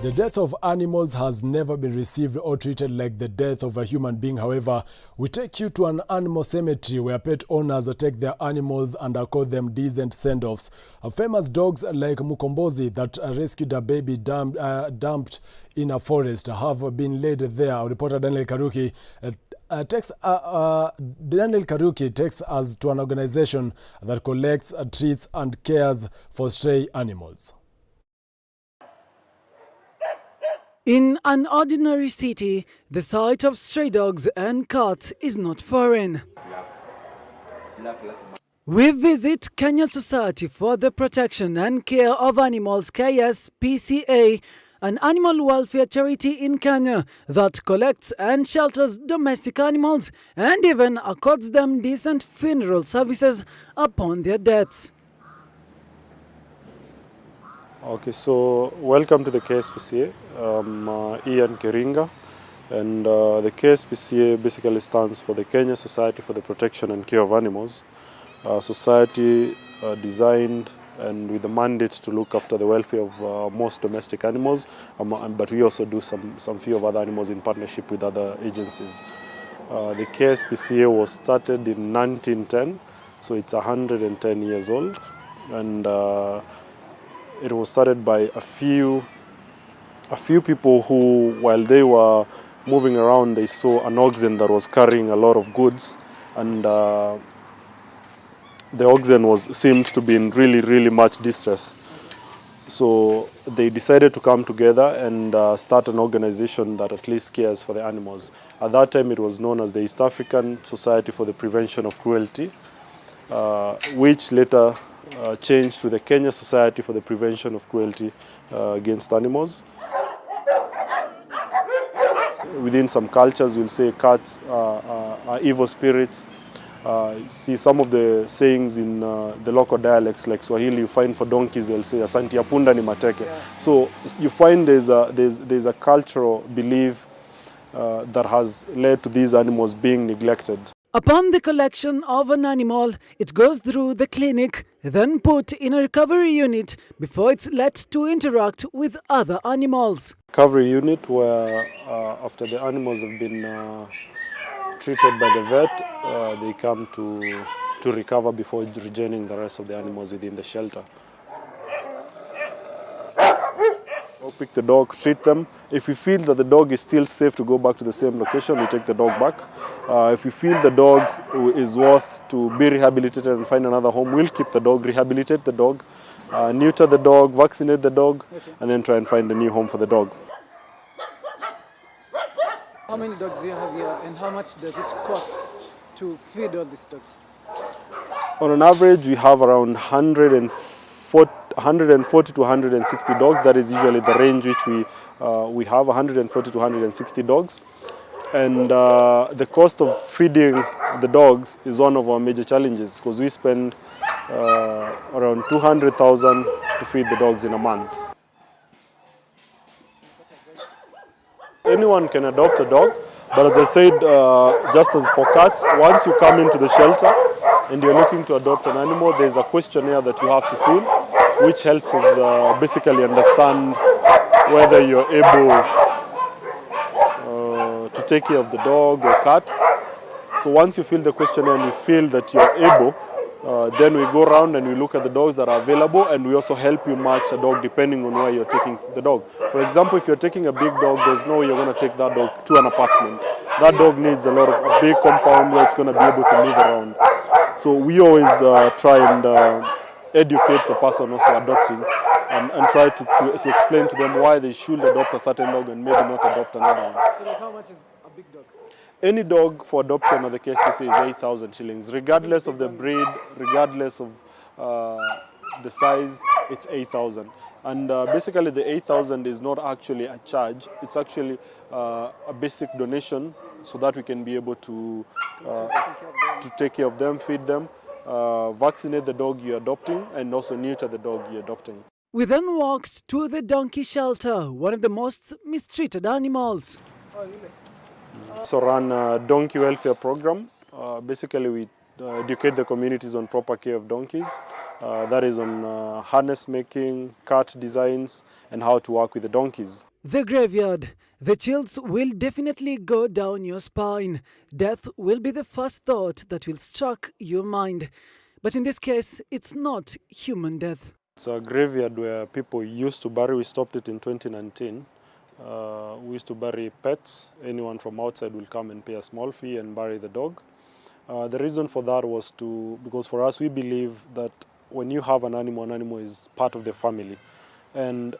The death of animals has never been received or treated like the death of a human being. However, we take you to an animal cemetery where pet owners take their animals and accord them decent send-offs. Famous dogs like Mkombozi that rescued a baby dumped in a forest have been laid there. Our reporter Daniel Karuki takes us to an organization that collects, treats and cares for stray animals. In an ordinary city, the sight of stray dogs and cats is not foreign. We visit Kenya Society for the Protection and Care of Animals, KSPCA, an animal welfare charity in Kenya that collects and shelters domestic animals and even accords them decent funeral services upon their deaths. Okay, so welcome to the KSPCA. I'm Ian Keringa, and the KSPCA basically stands for the Kenya Society for the Protection and Care of Animals. Society designed and with the mandate to look after the welfare of most domestic animals, but we also do some few of other animals in partnership with other agencies. The KSPCA was started in 1910, so it's 110 years old, and it was started by a few people who, while they were moving around, they saw an oxen that was carrying a lot of goods, and the oxen seemed to be in really much distress. So they decided to come together and start an organization that at least cares for the animals. At that time, it was known as the East African Society for the Prevention of Cruelty, which later changed to the Kenya Society for the Prevention of Cruelty against Animals. Within some cultures, we'll say cats are evil spirits. See some of the sayings in the local dialects like Swahili, you find for donkeys, they'll say, Asanti ya punda ni mateke. Yeah. So you find there's a cultural belief that has led to these animals being neglected. Upon the collection of an animal, it goes through the clinic, then put in a recovery unit before it's let to interact with other animals. Recovery unit where after the animals have been treated by the vet, they come to recover before rejoining the rest of the animals within the shelter. We'll pick the dog, treat them. If we feel that the dog is still safe to go back to the same location, we take the dog back. If we feel the dog is worth to be rehabilitated and find another home, we'll keep the dog, rehabilitate the dog, neuter the dog, vaccinate the dog, and then try and find a new home for the dog. How many dogs do you have here, and how much does it cost to feed all these dogs? On an average, we have around 140 to 160 dogs. That is usually the range which we have, 140 to 160 dogs. And the cost of feeding the dogs is one of our major challenges because we spend around 200,000 to feed the dogs in a month. Anyone can adopt a dog, but as I said, just as for cats, once you come into the shelter and you're looking to adopt an animal, there's a questionnaire that you have to fill, which helps us basically understand whether you're able to take care of the dog or cat. So once you fill the questionnaire and you feel that you're able, then we go around and we look at the dogs that are available, and we also help you match a dog depending on where you're taking the dog. For example, if you're taking a big dog, there's no way you're going to take that dog to an apartment. That dog needs a big compound where it's going to be able to move around. So we always try and educate the person also adopting and try to explain to them why they should adopt a certain dog and maybe not adopt another one. So how much is a big dog? Any dog for adoption at the KSPCA is 8,000 shillings. Regardless of the breed, regardless of the size, it's 8,000. And basically the 8,000 is not actually a charge. It's actually a basic donation so that we can be able to take care of them, feed them, vaccinate the dog you're adopting, and also neuter the dog you're adopting. We then walked to the donkey shelter, one of the most mistreated animals. So run a donkey welfare program. Basically we educate the communities on proper care of donkeys. that is on harness making, cart designs, and how to work with the donkeys. The graveyard. The chills will definitely go down your spine. Death will be the first thought that will struck your mind. But in this case, it's not human death. It's a graveyard where people used to bury. We stopped it in 2019. We used to bury pets. Anyone from outside will come and pay a small fee and bury the dog. The reason for that was because for us, we believe that when you have an animal is part of the family. And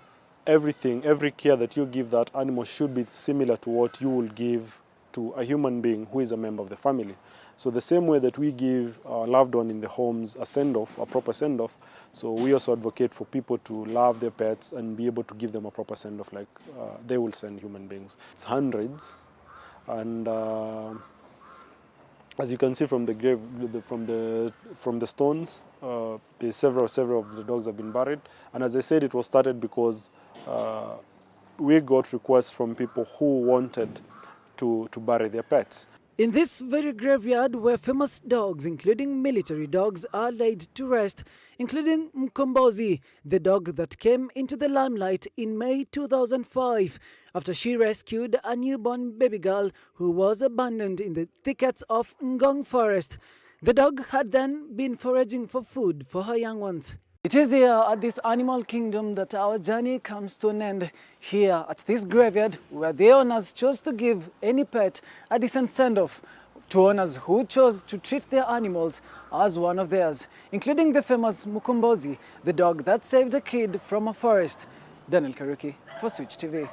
every care that you give that animal should be similar to what you will give to a human being who is a member of the family. So the same way that we give our loved one in the homes a send-off, a proper send-off, so we also advocate for people to love their pets and be able to give them a proper send-off like they will send human beings. It's hundreds, and as you can see from the grave, from the stones, there's several of the dogs have been buried. And as I said, it was started because we got requests from people who wanted to bury their pets. In this very graveyard where famous dogs, including military dogs, are laid to rest, including Mkombozi, the dog that came into the limelight in May 2005 after she rescued a newborn baby girl who was abandoned in the thickets of Ngong Forest. The dog had then been foraging for food for her young ones. It is here at this animal kingdom that our journey comes to an end. Here at this graveyard where the owners chose to give any pet a decent send-off to owners who chose to treat their animals as one of theirs, including the famous Mkombozi, the dog that saved a kid from a forest. Daniel Karuki for Switch TV.